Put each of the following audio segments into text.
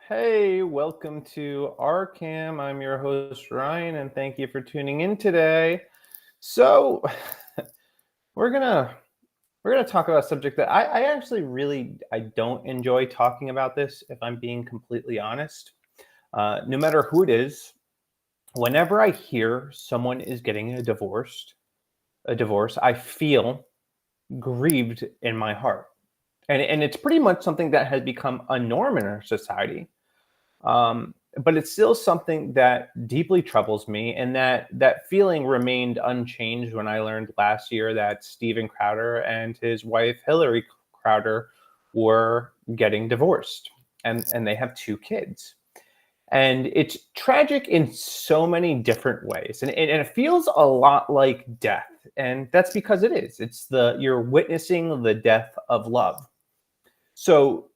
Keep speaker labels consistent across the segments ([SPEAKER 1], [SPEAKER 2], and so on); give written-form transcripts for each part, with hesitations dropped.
[SPEAKER 1] Hey, welcome to RCAM. I'm your host Ryan, and thank you for tuning in today. So, we're gonna we're gonna talk about a subject that I actually I don't enjoy talking about this. If I'm being completely honest, no matter who it is, whenever I hear someone is getting a divorce, I feel grieved in my heart, and it's pretty much something that has become a norm in our society. But it's still something that deeply troubles me, and that feeling remained unchanged when I learned last year that Steven Crowder and his wife Hillary Crowder were getting divorced, and they have two kids. And it's tragic in so many different ways, and it feels a lot like death, and that's because it is. It's the you're witnessing the death of love. So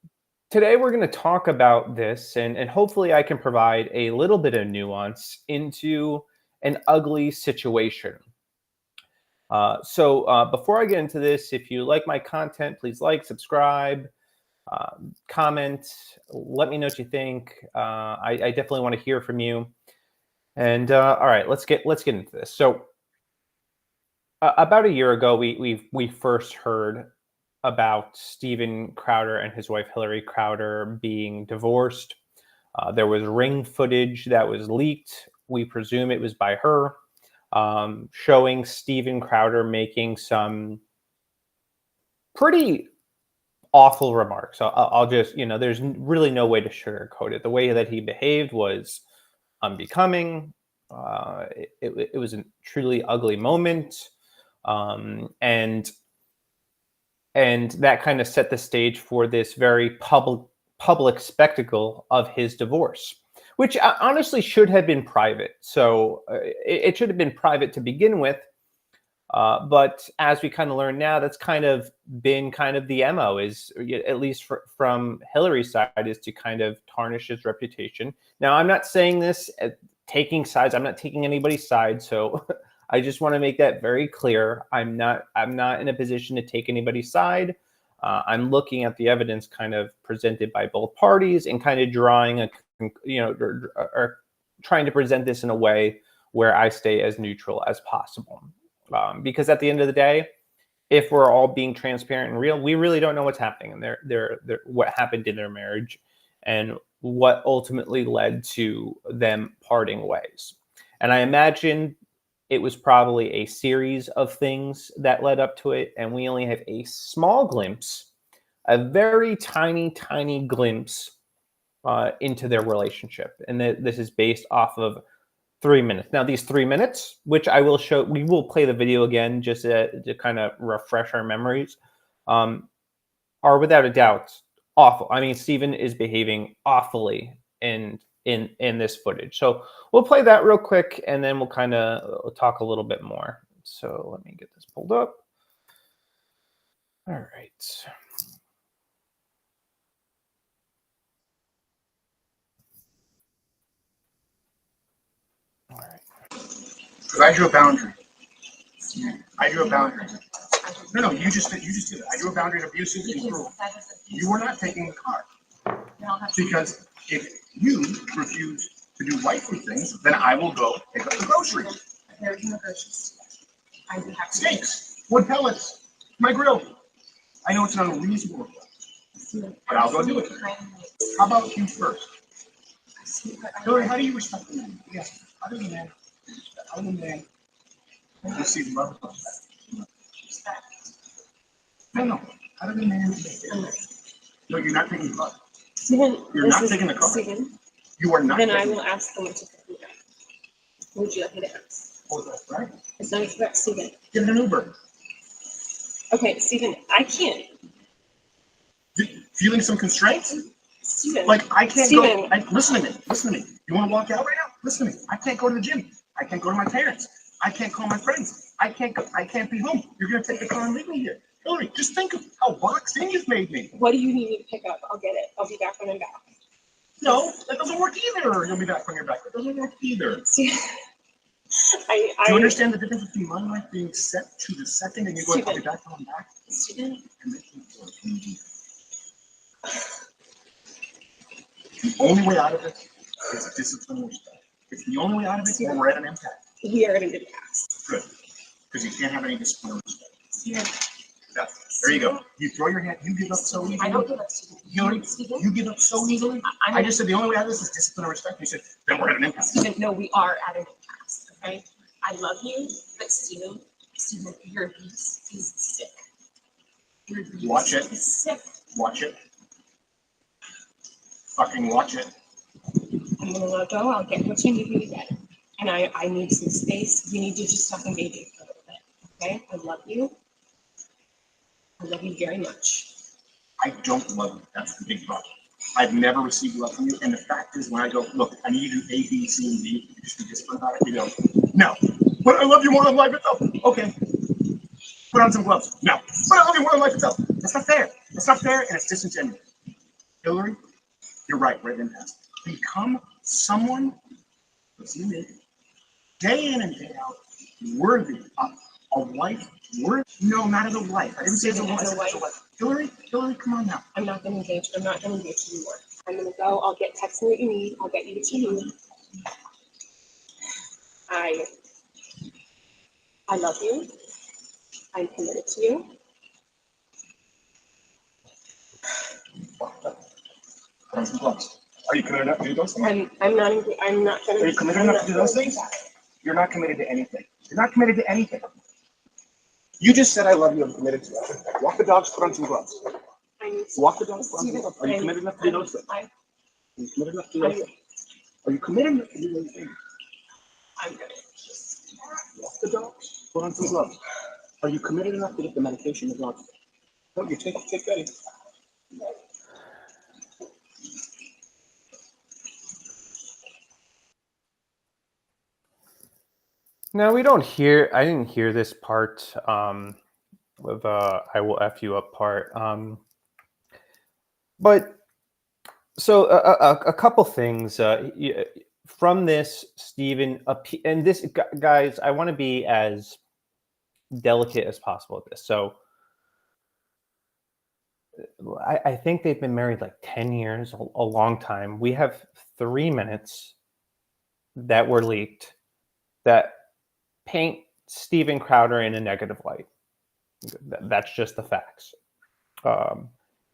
[SPEAKER 1] today we're going to talk about this, and hopefully I can provide a little bit of nuance into an ugly situation. Before I get into this, if you like my content, please like, subscribe, comment, let me know what you think. I definitely want to hear from you. And all right, let's get into this. So about a year ago, we first heard about Steven Crowder and his wife Hillary Crowder being divorced. There was ring footage that was leaked. We presume it was by her, showing Steven Crowder making some pretty awful remarks. I'll just, there's really no way to sugarcoat it. The way that he behaved was unbecoming. It was a truly ugly moment. And that kind of set the stage for this very public spectacle of his divorce, which honestly should have been private. So it should have been private to begin with. But as we kind of learn now, that's kind of been kind of the MO, is at least from Hillary's side, is to kind of tarnish his reputation. Now, I'm not saying this taking sides. I'm not taking anybody's side. So I just want to make that very clear. I'm not in a position to take anybody's side. I'm looking at the evidence kind of presented by both parties and kind of drawing or trying to present this in a way where I stay as neutral as possible. Because at the end of the day, if we're all being transparent and real, we really don't know what's happening and what happened in their marriage and what ultimately led to them parting ways. And I imagine it was probably a series of things that led up to it, and we only have a small glimpse, a very tiny, tiny glimpse into their relationship. And this is based off of 3 minutes. Now, these 3 minutes, which I will show, we will play the video again just to kind of refresh our memories, are without a doubt awful. I mean, Steven is behaving awfully in this footage. So we'll play that real quick, and then we'll talk a little bit more. So let me get this pulled up. All right. All right.
[SPEAKER 2] Because I drew a boundary. I drew a boundary. No, you just did it. I drew a boundary of abusive and cruel. You were not taking the car. Because if you refuse to do wifely things, then I will go pick up the groceries.
[SPEAKER 3] There's no groceries. I would have to.
[SPEAKER 2] Steaks, wood pellets, my grill. I know it's an unreasonable request, but I'll go do it. How about you first? Hillary, how do you respect the man? Yes, other than man. Other than man. You see love.
[SPEAKER 3] Respect.
[SPEAKER 2] No. Other than man. No, you're not taking the car.
[SPEAKER 3] Steven,
[SPEAKER 2] You're not taking the car.
[SPEAKER 3] Steven,
[SPEAKER 2] You are not.
[SPEAKER 3] then I will ask someone to pick me up. Would you like me to ask?
[SPEAKER 2] Oh, that's right.
[SPEAKER 3] As long as you got Steven.
[SPEAKER 2] Get an Uber.
[SPEAKER 3] Okay, Steven, I can't.
[SPEAKER 2] Feeling some constraints?
[SPEAKER 3] Steven.
[SPEAKER 2] Like I can't
[SPEAKER 3] Steven.
[SPEAKER 2] go. Listen to me. Listen to me. You want to walk out right now? Listen to me. I can't go to the gym. I can't go to my parents. I can't call my friends. I can't go. I can't be home. You're gonna take the car and leave me here. Hillary, just think of how boxed in you've made me.
[SPEAKER 3] What do you need me to pick up? I'll get it. I'll be back when I'm back.
[SPEAKER 2] No, that doesn't work either. You'll be back when you're back. That doesn't work either.
[SPEAKER 3] See,
[SPEAKER 2] Do you understand the difference between my life being set to the second and you going, I'll be back when I'm back?
[SPEAKER 3] Steven.
[SPEAKER 2] And making it work. The only way out of it is discipline and respect. It's the only way out of it, or we're at an impasse.
[SPEAKER 3] We are at an impasse.
[SPEAKER 2] Good. Because you can't have any discipline or respect.
[SPEAKER 3] Yeah.
[SPEAKER 2] Yeah. There you go. You throw your hand, you give up so easily.
[SPEAKER 3] I don't give up, Stephen.
[SPEAKER 2] Hillary, you give up so easily. I just said the only way out of this is discipline and respect. You said, then we're at an impasse.
[SPEAKER 3] Stephen, no, we are at an impasse, okay? I love you, but Stephen, your abuse is sick. Your abuse
[SPEAKER 2] Watch it.
[SPEAKER 3] is sick.
[SPEAKER 2] Watch it. Fucking watch it.
[SPEAKER 3] I'm gonna let go. I'll get what you need me to get. And I need some space. You need to just stop engaging for a little bit. Okay? I love you. I love you very much.
[SPEAKER 2] I don't love you. That's the big problem. I've never received love from you. And the fact is, when I go, look, I need you to do A, B, C, and D, you just be disciplined about it. You go, no. But I love you more than life itself. Okay. Put on some gloves. No. But I love you more than life itself. That's not fair. That's not fair, and it's disingenuous. Hillary, you're right. We're at an impasse. Become someone, listen to me, day in and day out, worthy of a life. No, not as a wife. I didn't say as a wife. Hillary, come on now.
[SPEAKER 3] I'm not gonna engage. I'm not gonna engage anymore. I'm gonna go. I'll get text me what you need. I'll get you what you need. I love you. I'm committed to you.
[SPEAKER 2] Put on some gloves. Are you committed enough to do those things?
[SPEAKER 3] I'm not gonna.
[SPEAKER 2] Are you committed enough to do those things? You're not committed to anything. You're not committed to anything. You just said I love you. I'm committed to it. Walk the dogs. Put on some gloves. Walk the dogs. Put on some gloves. Are you committed enough to do those things? Are you committed enough to do those things? Are you committed enough to do those things?
[SPEAKER 3] I'm gonna.
[SPEAKER 2] Walk the dogs. Put on some gloves. Are you committed enough to get the medication the dogs? No, you take Betty.
[SPEAKER 1] Now we don't hear. I didn't hear this part of "I will f you up" part. But so a couple things from this, Stephen, and this, guys. I want to be as delicate as possible with this. So I think they've been married like 10 years, a long time. We have 3 minutes that were leaked that paint Steven Crowder in a negative light. That's just the facts.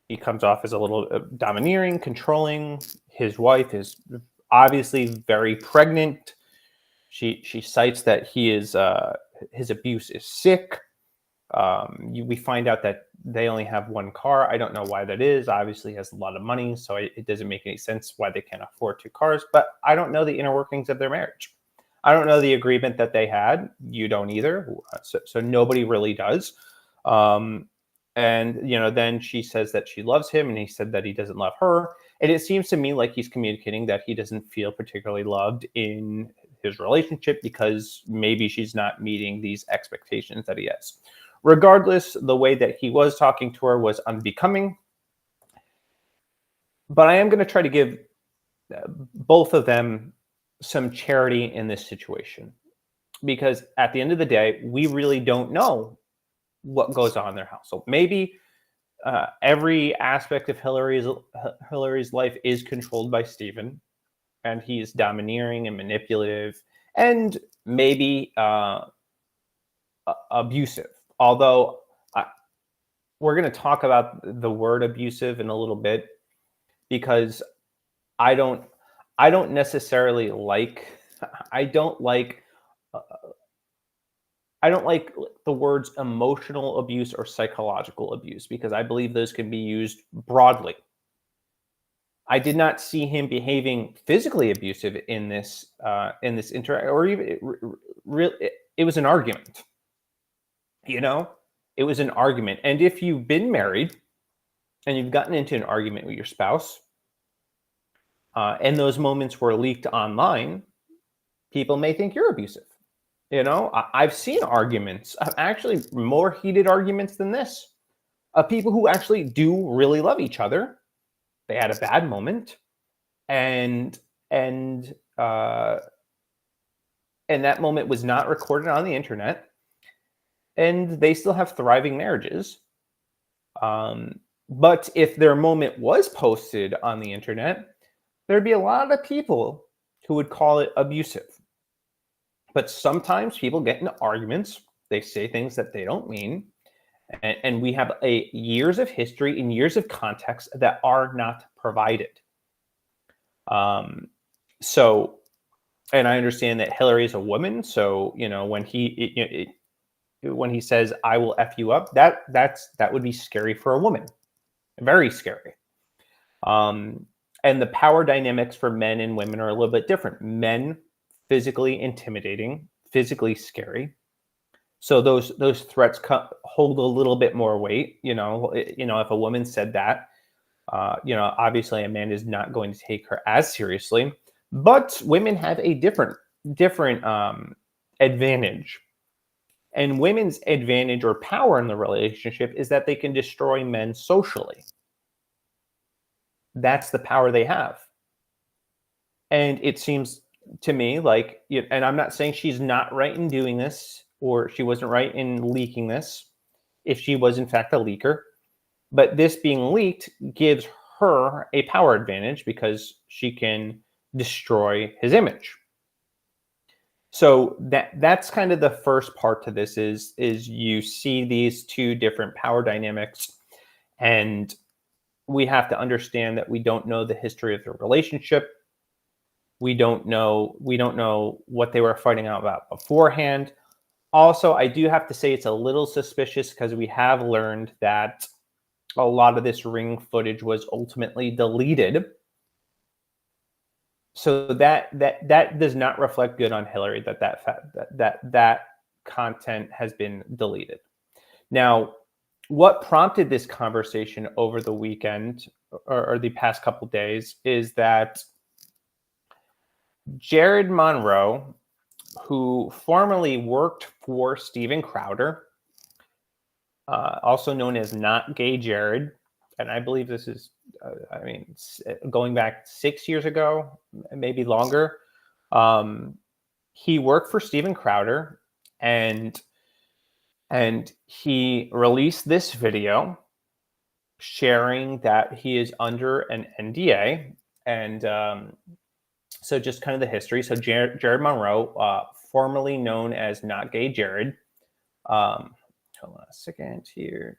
[SPEAKER 1] He comes off as a little domineering, controlling. His wife is obviously very pregnant. She cites that he is his abuse is sick. We find out that they only have one car. I don't know why that is. Obviously, he has a lot of money, so it doesn't make any sense why they can't afford 2 cars. But I don't know the inner workings of their marriage. I don't know the agreement that they had. You don't either. So nobody really does. And then she says that she loves him, and he said that he doesn't love her. And it seems to me like he's communicating that he doesn't feel particularly loved in his relationship because maybe she's not meeting these expectations that he has. Regardless, the way that he was talking to her was unbecoming. But I am going to try to give both of them some charity in this situation, because at the end of the day, we really don't know what goes on in their household. Maybe every aspect of Hillary's life is controlled by Stephen, and he's domineering and manipulative, and maybe abusive. Although we're going to talk about the word abusive in a little bit, because I don't necessarily like. I don't like the words emotional abuse or psychological abuse, because I believe those can be used broadly. I did not see him behaving physically abusive in this interaction, or even it was an argument. It was an argument. And if you've been married and you've gotten into an argument with your spouse, and those moments were leaked online, people may think you're abusive. I've seen arguments, actually more heated arguments than this, of people who actually do really love each other. They had a bad moment, and that moment was not recorded on the internet, and they still have thriving marriages. But if their moment was posted on the internet, there'd be a lot of people who would call it abusive. But sometimes people get into arguments, they say things that they don't mean, and we have years of history and years of context that are not provided. So, and I understand that Hillary is a woman, so when he says "I will f you up," that would be scary for a woman, very scary. And the power dynamics for men and women are a little bit different. Men, physically intimidating, physically scary. So those threats hold a little bit more weight. If a woman said that, obviously a man is not going to take her as seriously. But women have a different advantage. And women's advantage or power in the relationship is that they can destroy men socially. That's the power they have. And it seems to me like, and I'm not saying she's not right in doing this, or she wasn't right in leaking this, if she was in fact a leaker, but this being leaked gives her a power advantage because she can destroy his image. So that's kind of the first part to this is you see these two different power dynamics, and we have to understand that we don't know the history of their relationship. We don't know what they were fighting out about beforehand. Also, I do have to say it's a little suspicious because we have learned that a lot of this ring footage was ultimately deleted. So that does not reflect good on Hillary, that content has been deleted. Now, what prompted this conversation over the weekend or the past couple days is that Jared Monroe, who formerly worked for Steven Crowder, also known as Not Gay Jared, and I believe this is, going back 6 years ago, maybe longer. He worked for Steven Crowder, and he released this video sharing that he is under an NDA, and so just kind of the history. So Jared Monroe, formerly known as Not Gay Jared, hold on a second here.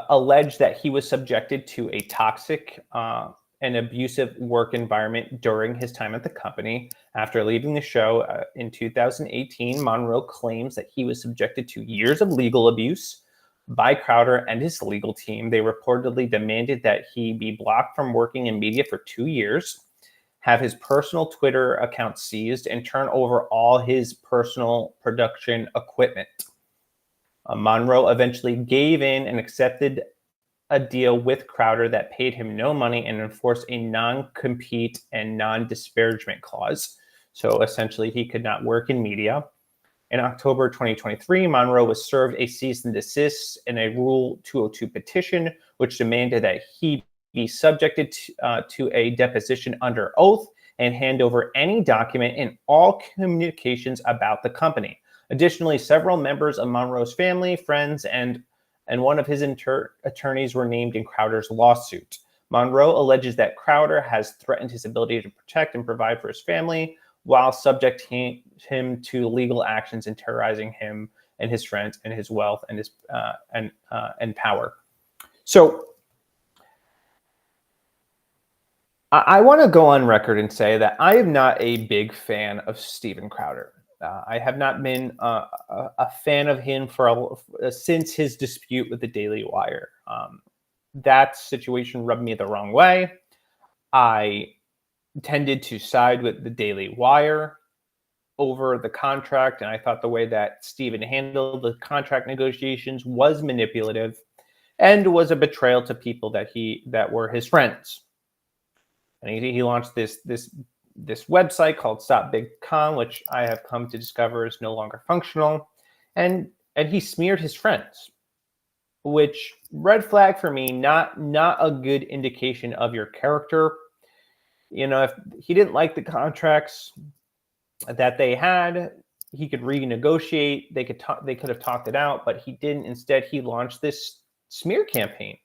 [SPEAKER 1] Alleged that he was subjected to a toxic and abusive work environment during his time at the company. After leaving the show in 2018, Monroe claims that he was subjected to years of legal abuse by Crowder and his legal team. They reportedly demanded that he be blocked from working in media for 2 years, have his personal Twitter account seized, and turn over all his personal production equipment. Monroe eventually gave in and accepted a deal with Crowder that paid him no money and enforced a non-compete and non-disparagement clause. So essentially, he could not work in media. In October 2023, Monroe was served a cease and desist and a Rule 202 petition, which demanded that he be subjected to a deposition under oath and hand over any document and all communications about the company. Additionally, several members of Monroe's family, friends, and one of his attorneys were named in Crowder's lawsuit. Monroe alleges that Crowder has threatened his ability to protect and provide for his family while subjecting him to legal actions and terrorizing him and his friends and his wealth and his and power. So I want to go on record and say that I am not a big fan of Steven Crowder. I have not been a fan of him since his dispute with the Daily Wire. That situation rubbed me the wrong way. I tended to side with the Daily Wire over the contract, and I thought the way that Steven handled the contract negotiations was manipulative and was a betrayal to people that were his friends. And he launched this website called Stop Big Con, which I have come to discover is no longer functional, and he smeared his friends, which red flag for me, not a good indication of your character. If he didn't like the contracts that they had, he could renegotiate. They could have talked it out, but he didn't. Instead, he launched this smear campaign.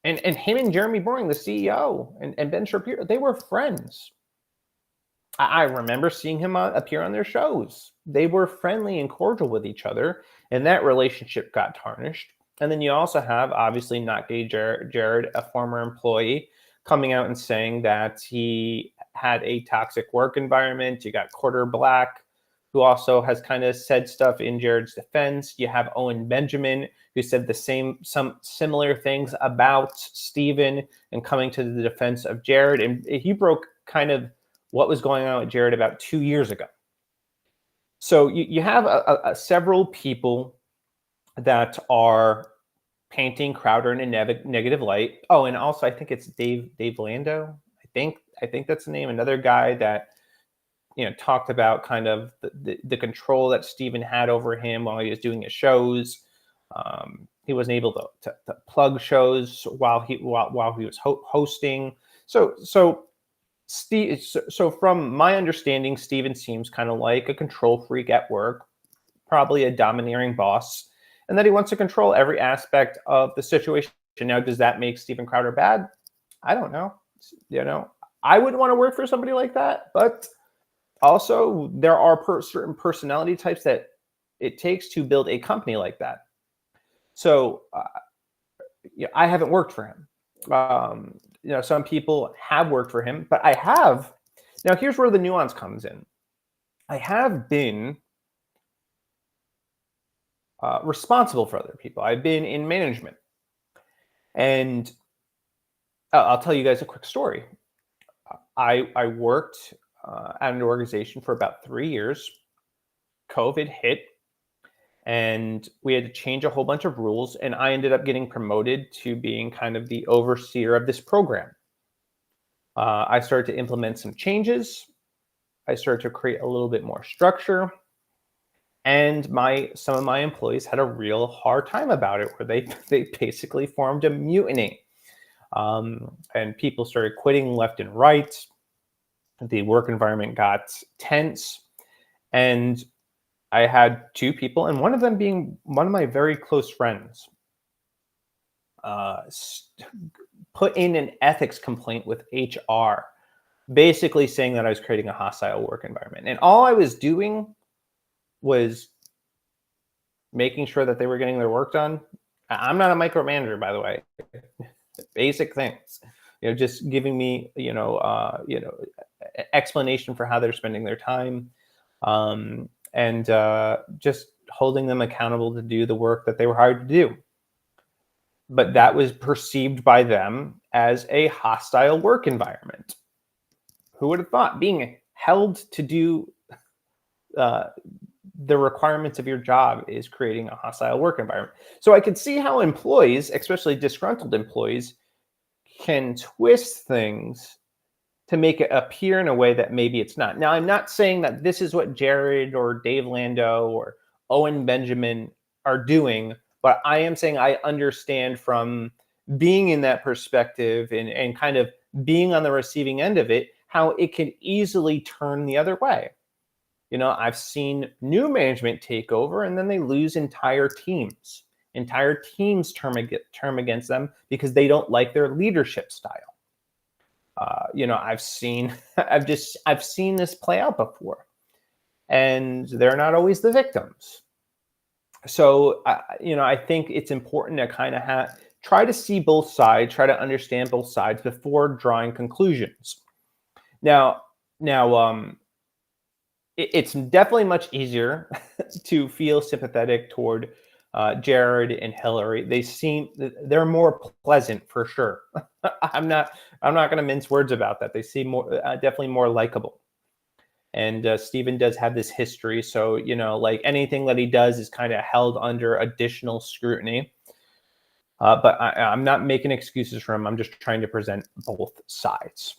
[SPEAKER 1] And him and Jeremy Boring, the CEO, and Ben Shapiro, they were friends. I remember seeing him appear on their shows. They were friendly and cordial with each other, and that relationship got tarnished. And then you also have, obviously, not gay Jared, a former employee, coming out and saying that he had a toxic work environment. You got Quarter Black, who also has kind of said stuff in Jared's defense. You have Owen Benjamin, who said some similar things about Stephen and coming to the defense of Jared. And he broke kind of what was going on with Jared about 2 years ago. So you have several people that are painting Crowder in a negative light. Oh, and also I think it's Dave Lando. I think that's the name. Another guy that talked about kind of the control that Stephen had over him while he was doing his shows. He wasn't able to plug shows while he was hosting. So from my understanding, Stephen seems kind of like a control freak at work, probably a domineering boss, and that he wants to control every aspect of the situation. Now, does that make Stephen Crowder bad? I don't know. I wouldn't want to work for somebody like that, but also there are certain personality types that it takes to build a company like that. So I haven't worked for him. Some people have worked for him, but I have. Now, here's where the nuance comes in. I have been responsible for other people. I've been in management. And I'll tell you guys a quick story. I worked at an organization for about 3 years. COVID hit, and we had to change a whole bunch of rules, and I ended up getting promoted to being kind of the overseer of this program. I started to implement some changes. I started to create a little bit more structure, and some of my employees had a real hard time about it, where they basically formed a mutiny, and people started quitting left and right. The work environment got tense, and I had two people, and one of them being one of my very close friends, put in an ethics complaint with HR, basically saying that I was creating a hostile work environment. And all I was doing was making sure that they were getting their work done. I'm not a micromanager, by the way. Basic things, just giving me, explanation for how they're spending their time. And just holding them accountable to do the work that they were hired to do. But that was perceived by them as a hostile work environment. Who would have thought being held to do the requirements of your job is creating a hostile work environment? So I could see how employees, especially disgruntled employees, can twist things to make it appear in a way that maybe it's not. Now, I'm not saying that this is what Jared or Dave Lando or Owen Benjamin are doing, but I am saying I understand from being in that perspective and kind of being on the receiving end of it, how it can easily turn the other way. I've seen new management take over, and then they lose entire teams. Entire teams turn against them because they don't like their leadership style. I've seen this play out before, and they're not always the victims. So, I think it's important to kind of try to see both sides, try to understand both sides before drawing conclusions. Now, it's definitely much easier to feel sympathetic toward Jared and Hillary. They're more pleasant for sure. I'm not going to mince words about that. They seem definitely more likable. And Stephen does have this history, so like anything that he does is kind of held under additional scrutiny. But I'm not making excuses for him. I'm just trying to present both sides.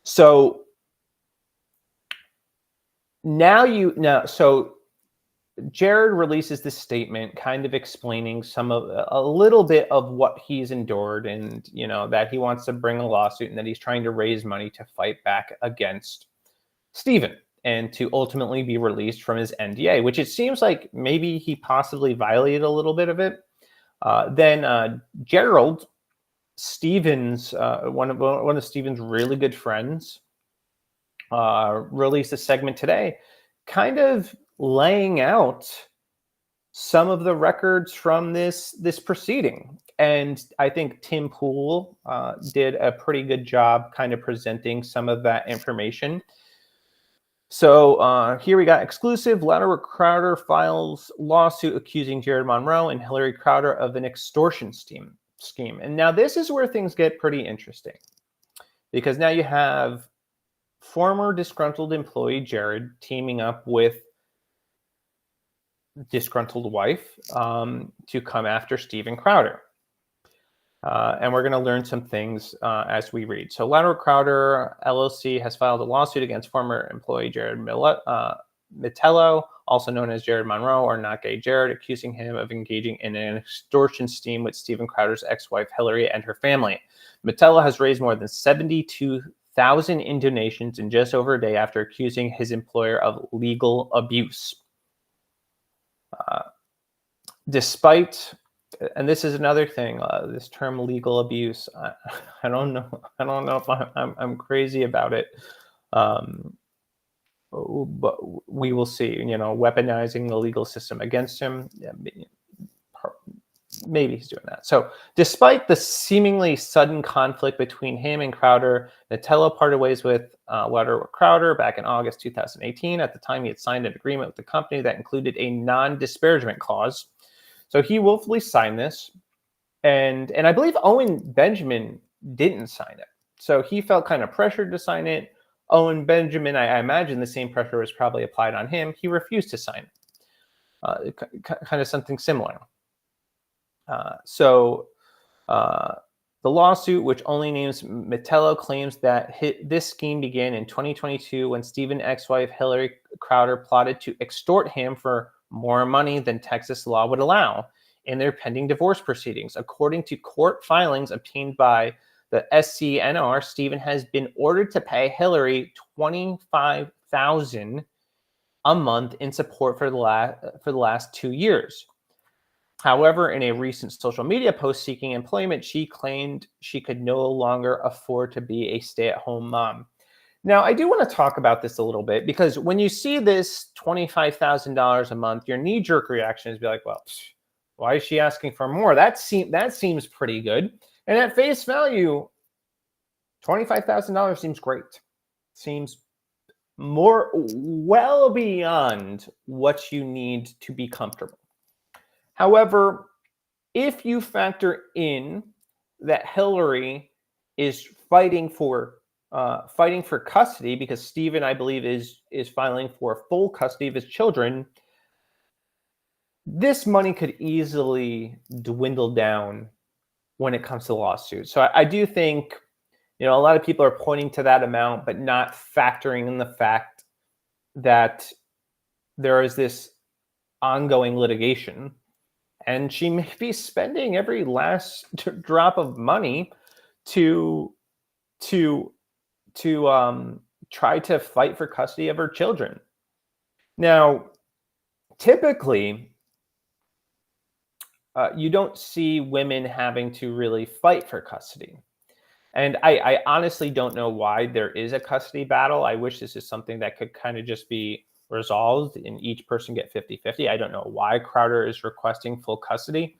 [SPEAKER 1] So so Jared releases this statement kind of explaining a little bit of what he's endured, and that he wants to bring a lawsuit and that he's trying to raise money to fight back against Stephen and to ultimately be released from his NDA, which it seems like maybe he possibly violated a little bit of it. Then Gerald Stephen's one of Stephen's really good friends released a segment today, kind of laying out some of the records from this proceeding. And I think Tim Pool did a pretty good job kind of presenting some of that information. So here we got exclusive. Louder Crowder files lawsuit accusing Jared Monroe and Hillary Crowder of an extortion scheme. And now this is where things get pretty interesting, because now you have former disgruntled employee Jared teaming up with disgruntled wife to come after Steven Crowder. And we're going to learn some things as we read. So Louder Crowder LLC has filed a lawsuit against former employee Jared Mitello, also known as Jared Monroe or Not Gay Jared, accusing him of engaging in an extortion scheme with Steven Crowder's ex-wife Hillary and her family. Mitello has raised more than 72,000 in donations in just over a day after accusing his employer of legal abuse. Despite, and this is another thing, this term legal abuse, I don't know if I'm crazy about it, but we will see. Weaponizing the legal system against him, maybe he's doing that. So despite the seemingly sudden conflict between him and Crowder, Mitello parted ways with Louder Crowder back in August 2018. At the time, he had signed an agreement with the company that included a non-disparagement clause. So he willfully signed this, and I believe Owen Benjamin didn't sign it. So he felt kind of pressured to sign it. Owen Benjamin, I imagine the same pressure was probably applied on him. He refused to sign it. Kind of something similar. So the lawsuit, which only names Mitello, claims that this scheme began in 2022 when Stephen's ex-wife Hillary Crowder plotted to extort him for more money than Texas law would allow in their pending divorce proceedings. According to court filings obtained by the SCNR, Stephen has been ordered to pay Hillary $25,000 a month in support for the last 2 years. However, in a recent social media post seeking employment, she claimed she could no longer afford to be a stay-at-home mom. Now, I do want to talk about this a little bit, because when you see this $25,000 a month, your knee-jerk reaction is to be like, well, why is she asking for more? That seems pretty good. And at face value, $25,000 seems great. Seems well beyond what you need to be comfortable. However, if you factor in that Hillary is fighting for custody, because Stephen, I believe, is filing for full custody of his children, this money could easily dwindle down when it comes to lawsuits. So I do think, a lot of people are pointing to that amount, but not factoring in the fact that there is this ongoing litigation, and she may be spending every last drop of money to try to fight for custody of her children. Now, typically, you don't see women having to really fight for custody. And I honestly don't know why there is a custody battle. I wish this is something that could kind of just be resolved and each person get 50-50. I don't know why Crowder is requesting full custody.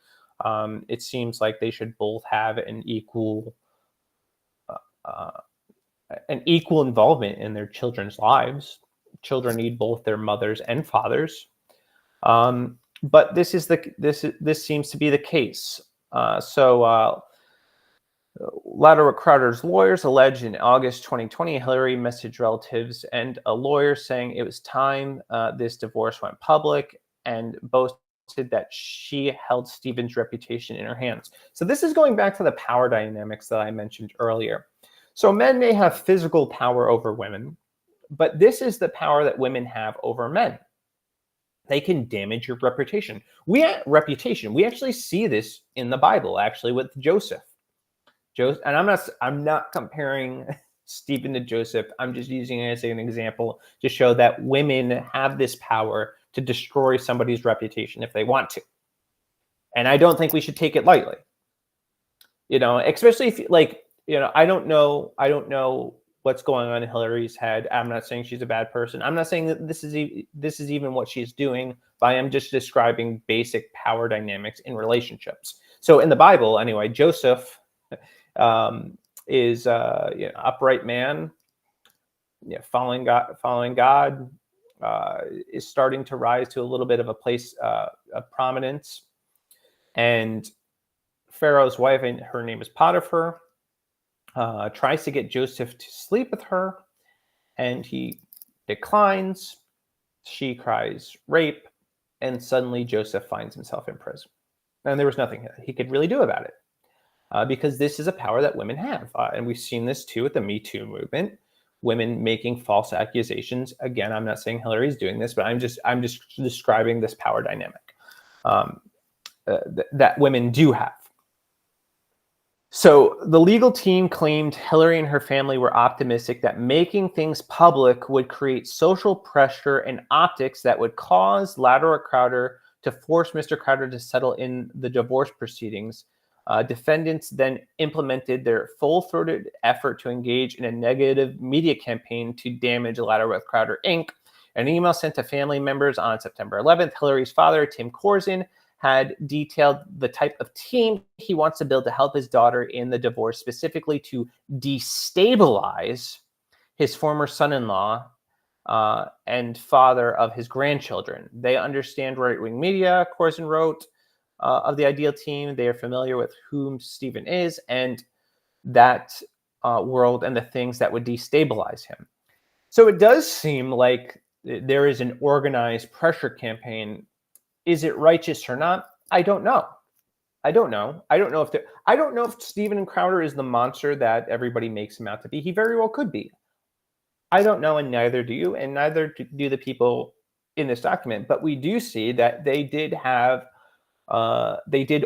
[SPEAKER 1] It seems like they should both have an equal involvement in their children's lives. Children need both their mothers and fathers. But this seems to be the case. Louder Crowder's lawyers alleged in August 2020 Hillary messaged relatives and a lawyer saying it was time this divorce went public, and boasted that she held Stephen's reputation in her hands. So this is going back to the power dynamics that I mentioned earlier. So men may have physical power over women, but this is the power that women have over men. They can damage your reputation. We actually see this in the Bible, actually, with Joseph. And I'm not comparing Stephen to Joseph. I'm just using it as an example to show that women have this power to destroy somebody's reputation if they want to. And I don't think we should take it lightly. Especially if I don't know what's going on in Hillary's head. I'm not saying she's a bad person. I'm not saying that this is even what she's doing, but I am just describing basic power dynamics in relationships. So in the Bible, anyway, Joseph is upright man, following God, is starting to rise to a little bit of a place of prominence, and Pharaoh's wife, and her name is Potiphar, tries to get Joseph to sleep with her, and he declines. She cries rape, and suddenly Joseph finds himself in prison. And there was nothing he could really do about it, because this is a power that women have. And we've seen this too with the Me Too movement, women making false accusations. Again, I'm not saying Hillary's doing this, but I'm just describing this power dynamic that women do have. So the legal team claimed Hillary and her family were optimistic that making things public would create social pressure and optics that would cause Louder or Crowder to force Mr. Crowder to settle in the divorce proceedings. Defendants then implemented their full-throated effort to engage in a negative media campaign to damage Louder with Crowder Inc. An email sent to family members on September 11th, Hillary's father, Tim Corzine, had detailed the type of team he wants to build to help his daughter in the divorce, specifically to destabilize his former son-in-law and father of his grandchildren. They understand right-wing media, Corzine wrote, of the ideal team. They are familiar with whom Stephen is and that world and the things that would destabilize him. So it does seem like there is an organized pressure campaign. Is it righteous or not? I don't know. I don't know if Stephen Crowder is the monster that everybody makes him out to be. He very well could be. I don't know, and neither do you, and neither do the people in this document. But we do see that they did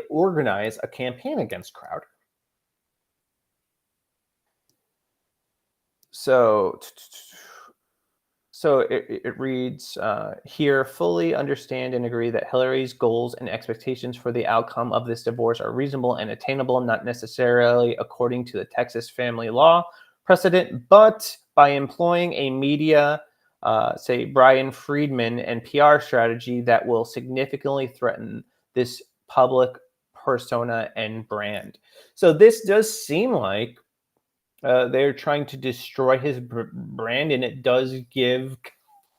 [SPEAKER 1] organize a campaign against Crowder. So it reads here, fully understand and agree that Hillary's goals and expectations for the outcome of this divorce are reasonable and attainable, not necessarily according to the Texas family law precedent, but by employing a media, say Brian Friedman and PR strategy that will significantly threaten this public persona and brand. So this does seem like they're trying to destroy his brand, and it does give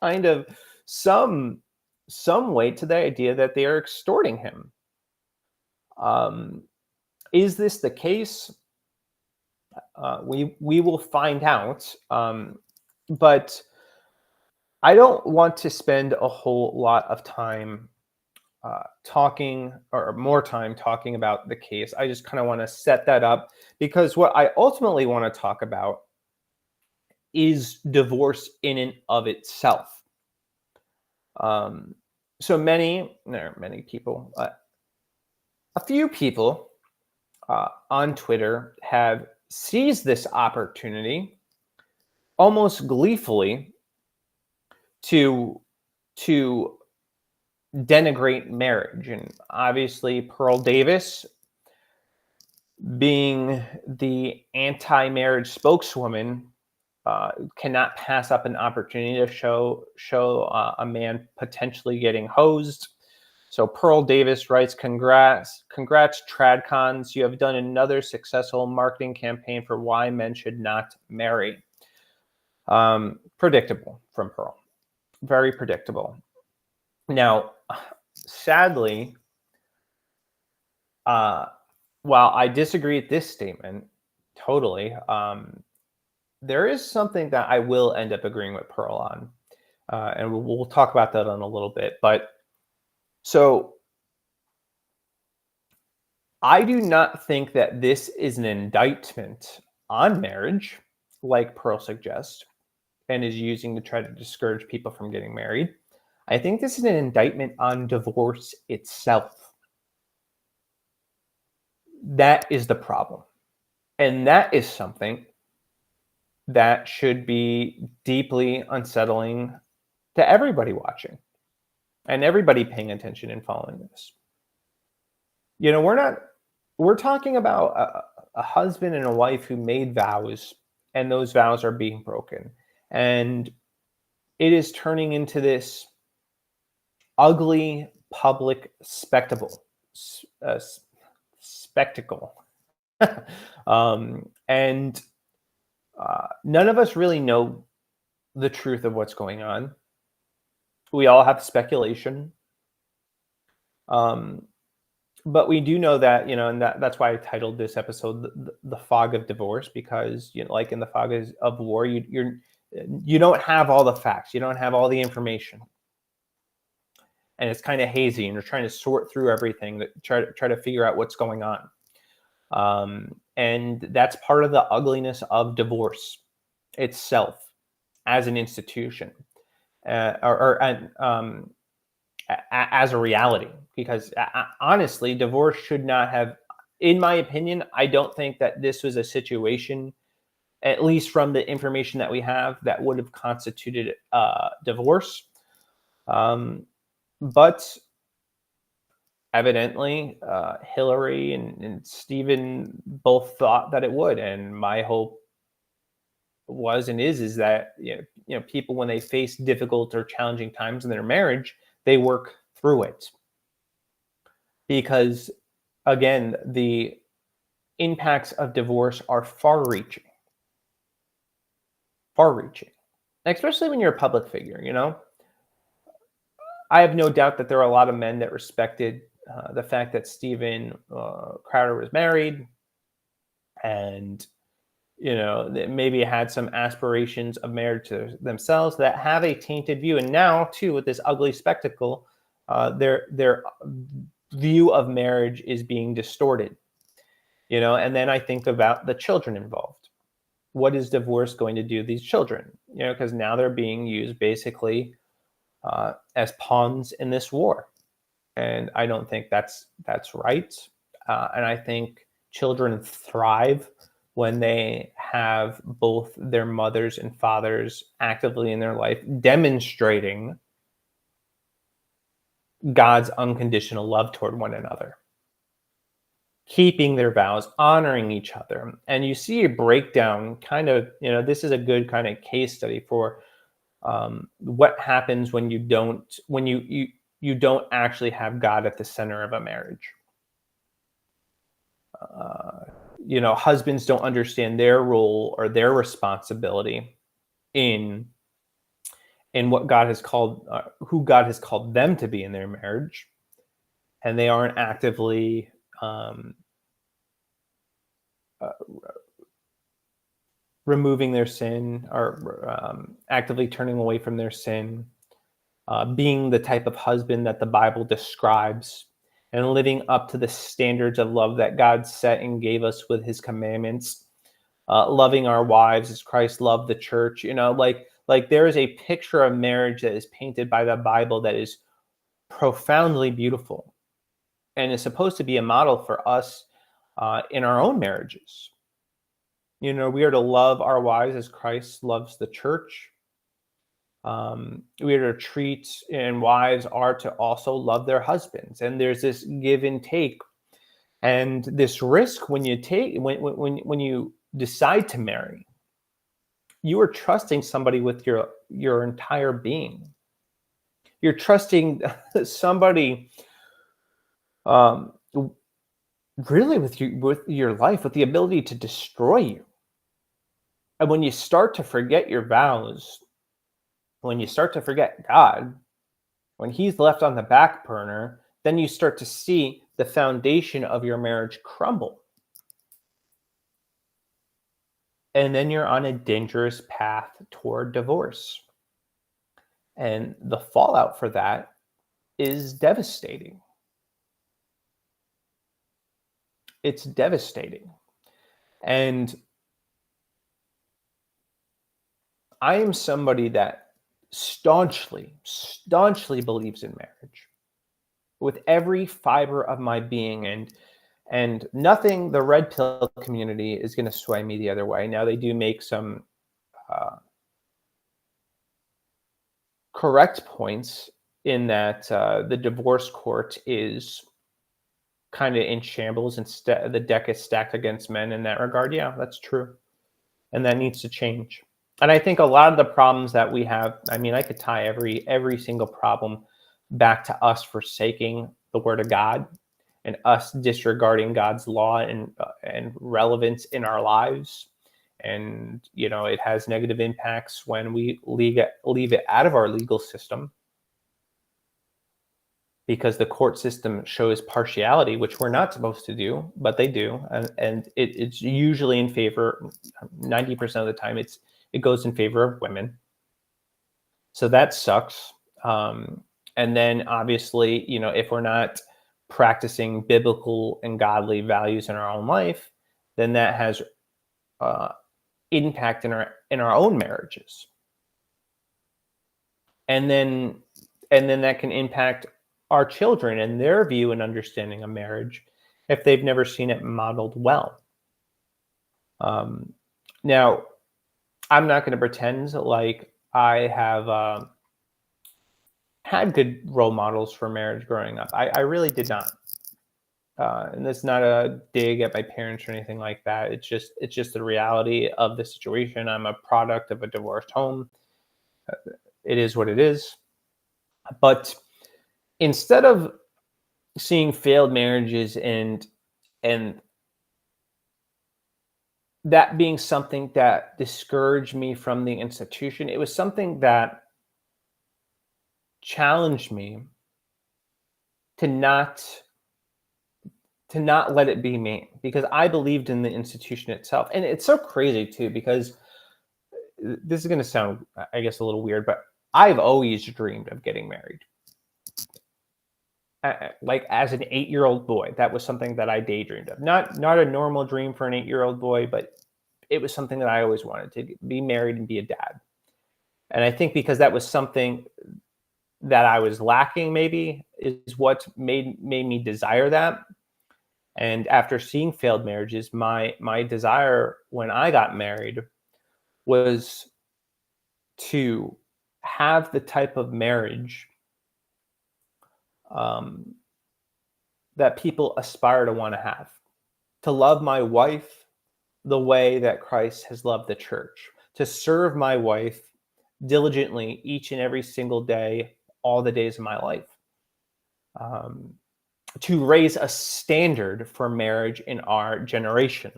[SPEAKER 1] kind of some weight to the idea that they are extorting him. Is this the case? We will find out, but I don't want to spend a whole lot of time talking, or more time talking about the case. I just kind of want to set that up, because what I ultimately want to talk about is divorce in and of itself. So many people, a few people on Twitter have seized this opportunity almost gleefully to denigrate marriage. And obviously Pearl Davis, being the anti-marriage spokeswoman, cannot pass up an opportunity to show a man potentially getting hosed. So Pearl Davis writes, congrats tradcons, you have done another successful marketing campaign for why men should not marry. Predictable from Pearl, very predictable. Now, sadly, while I disagree with this statement totally, there is something that I will end up agreeing with Pearl on, and we'll talk about that in a little bit. But so I do not think that this is an indictment on marriage, like Pearl suggests, and is using to try to discourage people from getting married. I think this is an indictment on divorce itself. That is the problem. And that is something that should be deeply unsettling to everybody watching and everybody paying attention and following this. We're talking about a husband and a wife who made vows, and those vows are being broken. And it is turning into this ugly public spectacle. Spectacle. And none of us really know the truth of what's going on. We all have speculation. But we do know that, and that's why I titled this episode the Fog of Divorce, because, like in the fog of war, you don't have all the facts, you don't have all the information, and it's kind of hazy, and you're trying to sort through everything, that try to figure out what's going on. And that's part of the ugliness of divorce itself as an institution, or as a reality. Because honestly, divorce should not have, in my opinion, I don't think that this was a situation, at least from the information that we have, that would have constituted divorce. But evidently, Hillary and Stephen both thought that it would, and my hope was and is that people, when they face difficult or challenging times in their marriage, they work through it. Because again, the impacts of divorce are far-reaching, especially when you're a public figure. I have no doubt that there are a lot of men that respected the fact that Steven Crowder was married, and that maybe had some aspirations of marriage to themselves, that have a tainted view. And now, too, with this ugly spectacle, their view of marriage is being distorted. And then I think about the children involved. What is divorce going to do to these children? Because now they're being used basically as pawns in this war, and I don't think that's right. And I think children thrive when they have both their mothers and fathers actively in their life demonstrating God's unconditional love toward one another, keeping their vows, honoring each other. And you see a breakdown, kind of, this is a good kind of case study for what happens when you don't actually have God at the center of a marriage. Husbands don't understand their role or their responsibility in what God has called, who God has called them to be in their marriage, and they aren't actively removing their sin, or actively turning away from their sin, being the type of husband that the Bible describes, and living up to the standards of love that God set and gave us with his commandments, loving our wives as Christ loved the church. Like there is a picture of marriage that is painted by the Bible that is profoundly beautiful, and is supposed to be a model for us in our own marriages. We are to love our wives as Christ loves the church. We are to treat, and wives are to also love their husbands. And there's this give and take, and this risk when you take, when you decide to marry. You are trusting somebody with your entire being. You're trusting somebody, really with your life, with the ability to destroy you. And when you start to forget your vows, when you start to forget God, when he's left on the back burner, then you start to see the foundation of your marriage crumble. And then you're on a dangerous path toward divorce. And the fallout for that is devastating. It's devastating. And I am somebody that staunchly believes in marriage with every fiber of my being, and nothing, the red pill community, is going to sway me the other way. Now, they do make some correct points in that the divorce court is kind of in shambles and the deck is stacked against men in that regard. Yeah, that's true. And that needs to change. And I think a lot of the problems that we have, I mean, I could tie every single problem back to us forsaking the word of God and us disregarding God's law and relevance in our lives. And it has negative impacts when we leave it out of our legal system, because the court system shows partiality, which we're not supposed to do, but they do, and it's usually in favor. 90% of the time, it goes in favor of women. So that sucks. And then obviously, if we're not practicing biblical and godly values in our own life, then that has impact in our own marriages, and then that can impact our children and their view and understanding of marriage if they've never seen it modeled well. Now, I'm not going to pretend like I have had good role models for marriage growing up. I really did not. And that's not a dig at my parents or anything like that. It's just the reality of the situation. I'm a product of a divorced home. It is what it is. But instead of seeing failed marriages and that being something that discouraged me from the institution, it was something that challenged me to not let it be me, because I believed in the institution itself. And it's so crazy too, because this is going to sound, I guess, a little weird, but I've always dreamed of getting married. Like as an 8-year-old boy, that was something that I daydreamed of. Not a normal dream for an 8-year-old boy, but it was something that I always wanted, to be married and be a dad. And I think because that was something that I was lacking, maybe, is what made me desire that. And after seeing failed marriages, my desire when I got married was to have the type of marriage that people aspire to want to have. To love my wife the way that Christ has loved the church. To serve my wife diligently each and every single day, all the days of my life. To raise a standard for marriage in our generation.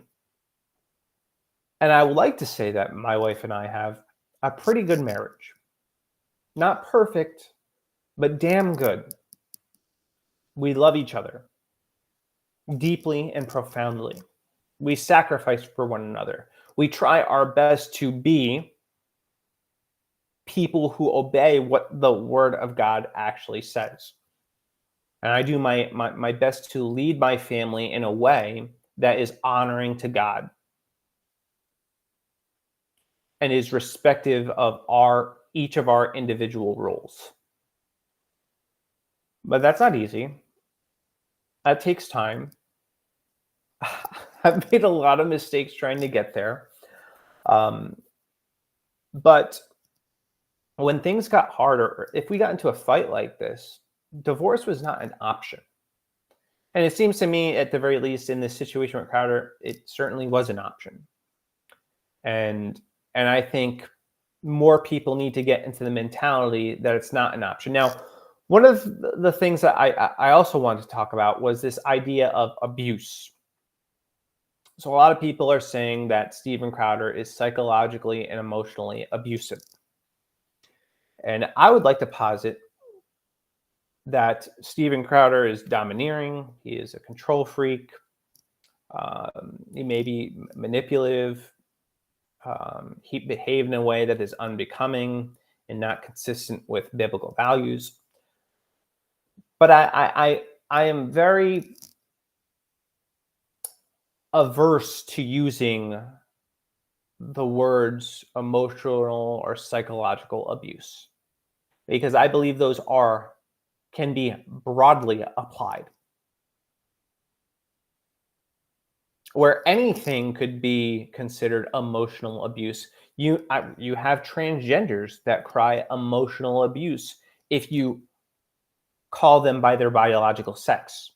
[SPEAKER 1] And I would like to say that my wife and I have a pretty good marriage. Not perfect, but damn good. We love each other deeply and profoundly. We sacrifice for one another. We try our best to be people who obey what the Word of God actually says. And I do my best to lead my family in a way that is honoring to God and is respective of each of our individual roles. But that's not easy. That takes time. I've made a lot of mistakes trying to get there. But when things got harder, if we got into a fight like this, divorce was not an option. And it seems to me, at the very least, in this situation with Crowder, it certainly was an option. And I think more people need to get into the mentality that it's not an option. Now, one of the things that I also wanted to talk about was this idea of abuse. So a lot of people are saying that Steven Crowder is psychologically and emotionally abusive. And I would like to posit that Steven Crowder is domineering. He is a control freak. He may be manipulative. He behaved in a way that is unbecoming and not consistent with biblical values. But I am very averse to using the words emotional or psychological abuse, because I believe those can be broadly applied, where anything could be considered emotional abuse. You have transgenders that cry emotional abuse if you call them by their biological sex.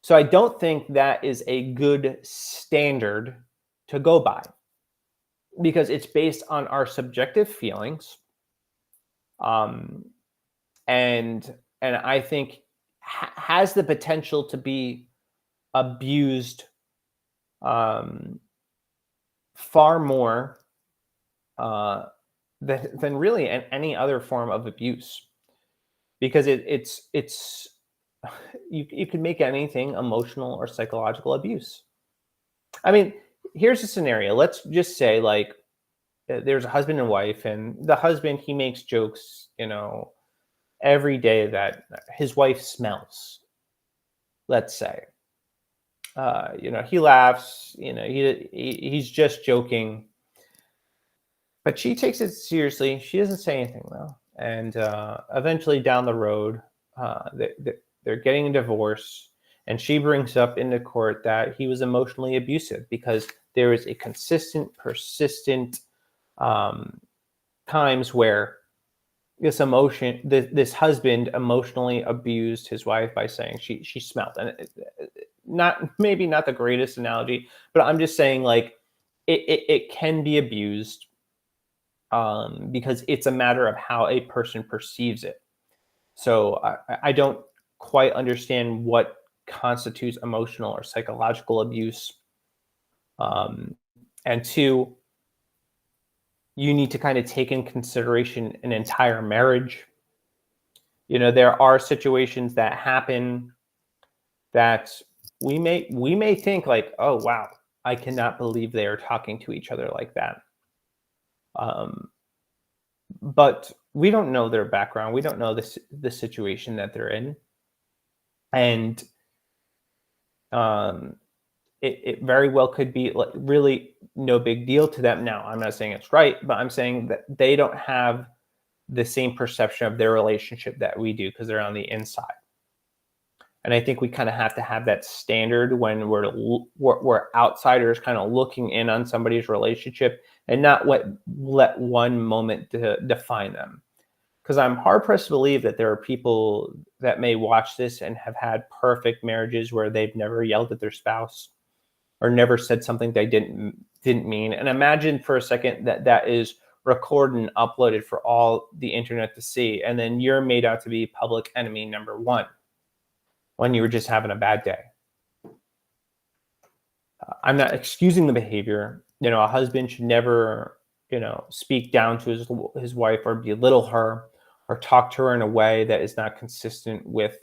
[SPEAKER 1] So I don't think that is a good standard to go by, because it's based on our subjective feelings, um, and I think has the potential to be abused um, far more than really any other form of abuse, because it's you can make anything emotional or psychological abuse. I mean, here's a scenario. Let's just say, like, there's a husband and wife, and the husband, he makes jokes, every day that his wife smells. Let's say, he laughs. He's just joking, but she takes it seriously. She doesn't say anything though, and eventually down the road, they're getting a divorce, and she brings up into court that he was emotionally abusive because there is a consistent, persistent times where this husband emotionally abused his wife by saying she smelled, and maybe not the greatest analogy, but I'm just saying, like, it can be abused, because it's a matter of how a person perceives it. So I don't quite understand what constitutes emotional or psychological abuse. And two, you need to kind of take in consideration an entire marriage. There are situations that happen that we may think like, oh wow, I cannot believe they are talking to each other like that. But we don't know their background. We don't know the situation that they're in, and it very well could be like really no big deal to them. Now, I'm not saying it's right, but I'm saying that they don't have the same perception of their relationship that we do because they're on the inside. And I think we kind of have to have that standard when we're outsiders kind of looking in on somebody's relationship, and not let one moment define them. Because I'm hard pressed to believe that there are people that may watch this and have had perfect marriages where they've never yelled at their spouse or never said something they didn't mean. And imagine for a second that is recorded and uploaded for all the internet to see, and then you're made out to be public enemy number one when you were just having a bad day. I'm not excusing the behavior. A husband should never, speak down to his wife or belittle her or talk to her in a way that is not consistent with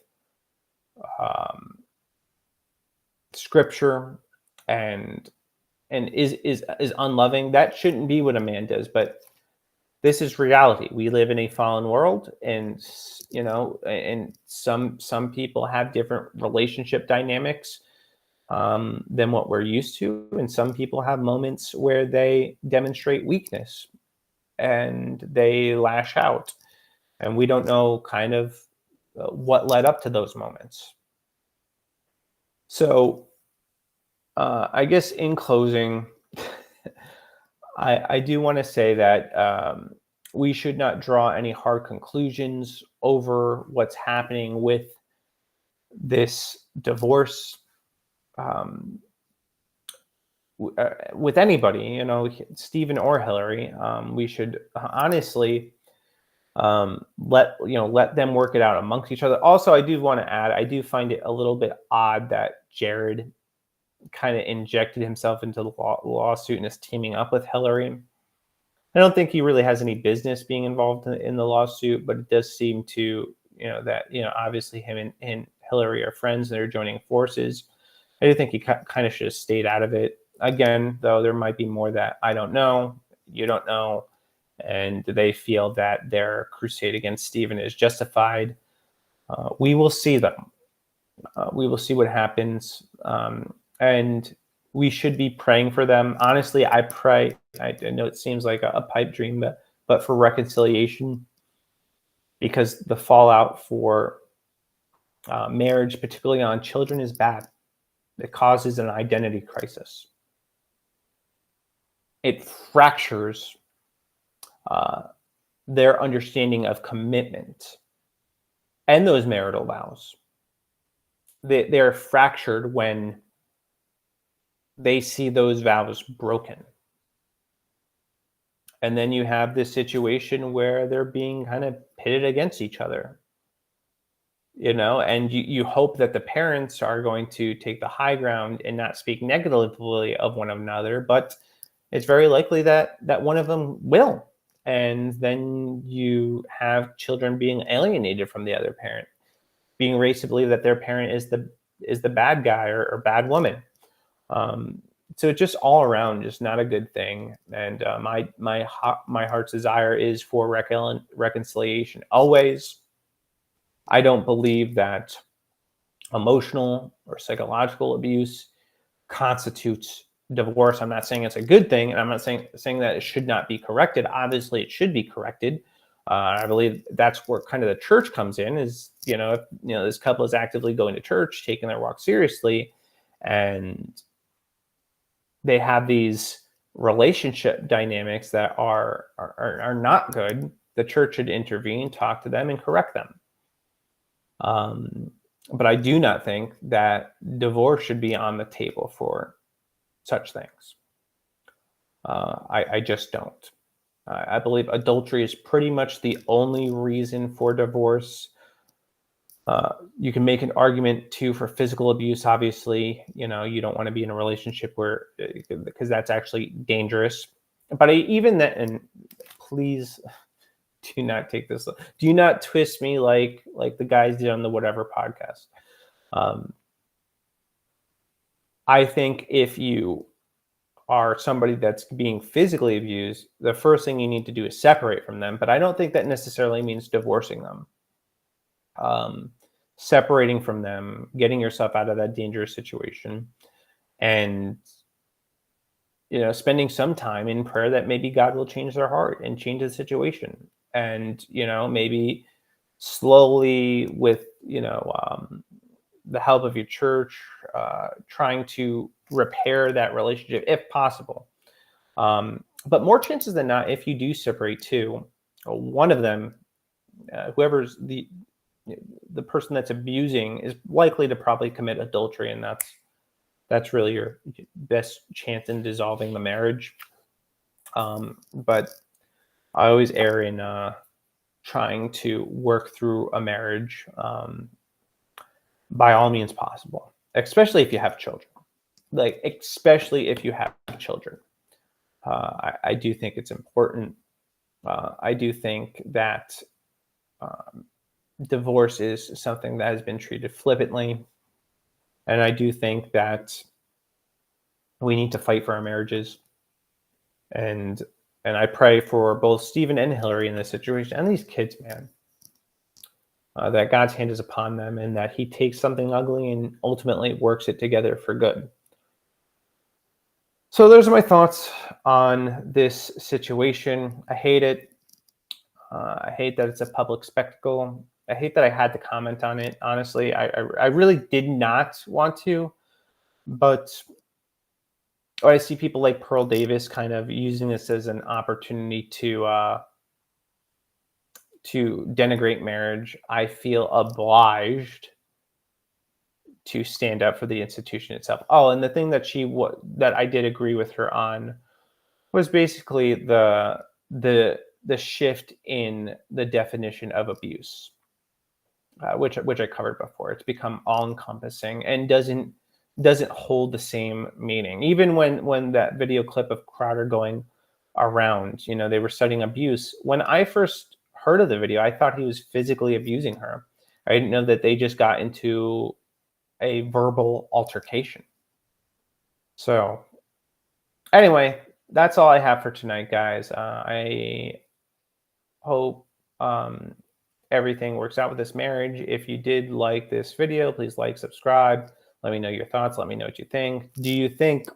[SPEAKER 1] scripture and is unloving. That shouldn't be what a man does, but this is reality. We live in a fallen world, and and some people have different relationship dynamics than what we're used to, and some people have moments where they demonstrate weakness and they lash out, and we don't know kind of what led up to those moments. So I guess in closing, I do want to say that we should not draw any hard conclusions over what's happening with this divorce, with anybody, Stephen or Hillary. We should honestly let them work it out amongst each other. Also, I do want to add, I do find it a little bit odd that Jared kind of injected himself into the lawsuit and is teaming up with Hillary. I don't think he really has any business being involved in the lawsuit, but it does seem to, that, obviously him and Hillary are friends and they're joining forces. I do think he kind of should have stayed out of it. Again, though, there might be more that I don't know, you don't know, and they feel that their crusade against Stephen is justified. We will see them. We will see what happens. And we should be praying for them. Honestly, I pray, I know it seems like a pipe dream, but for reconciliation, because the fallout for marriage, particularly on children, is bad. It causes an identity crisis. It fractures their understanding of commitment and those marital vows. they're fractured when they see those vows broken. And then you have this situation where they're being kind of pitted against each other, and you hope that the parents are going to take the high ground and not speak negatively of one another, but it's very likely that one of them will. And then you have children being alienated from the other parent, being raised to believe that their parent is the bad guy or bad woman. So it's just all around just not a good thing. And my heart's desire is for reconciliation always. I don't believe that emotional or psychological abuse constitutes divorce. I'm not saying it's a good thing, and I'm not saying that it should not be corrected. Obviously, it should be corrected. I believe that's where kind of the church comes in. Is if this couple is actively going to church, taking their walk seriously, and they have these relationship dynamics that are not good, the church should intervene, talk to them, and correct them. But I do not think that divorce should be on the table for such things. I just don't. I believe adultery is pretty much the only reason for divorce. You can make an argument too for physical abuse. Obviously, you don't want to be in a relationship because that's actually dangerous. But even that, and please do not take this. Do not twist me like the guys did on the Whatever podcast. I think if you are somebody that's being physically abused, the first thing you need to do is separate from them. But I don't think that necessarily means divorcing them. Separating from them, getting yourself out of that dangerous situation, and spending some time in prayer that maybe God will change their heart and change the situation. And maybe slowly with the help of your church, trying to repair that relationship if possible. But more chances than not, if you do separate two, one of them, whoever's the person that's abusing, is likely to probably commit adultery, and that's really your best chance in dissolving the marriage. But I always err in trying to work through a marriage by all means possible, especially if you have children. Especially if you have children. I do think it's important. I do think that divorce is something that has been treated flippantly. And I do think that we need to fight for our marriages. And I pray for both Stephen and Hillary in this situation, and these kids, man, that God's hand is upon them, and that he takes something ugly and ultimately works it together for good. So those are my thoughts on this situation. I hate it. I hate that it's a public spectacle. I hate that I had to comment on it. Honestly, I really did not want to, but I see people like Pearl Davis kind of using this as an opportunity to denigrate marriage. I feel obliged to stand up for the institution itself. Oh, and the thing that that I did agree with her on was basically the shift in the definition of abuse, which I covered before. It's become all-encompassing and doesn't hold the same meaning. Even when that video clip of Crowder going around, they were studying abuse. When I first heard of the video, I thought he was physically abusing her. I didn't know that they just got into a verbal altercation. So anyway, that's all I have for tonight, guys. I hope everything works out with this marriage. If you did like this video, please like, subscribe. Let me know your thoughts. Let me know what you think. Do you think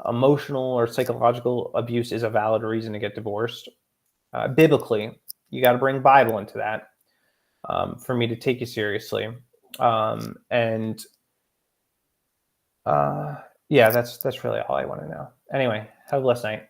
[SPEAKER 1] emotional or psychological abuse is a valid reason to get divorced? Biblically, you got to bring Bible into that for me to take you seriously. Yeah, that's really all I want to know. Anyway, have a blessed night.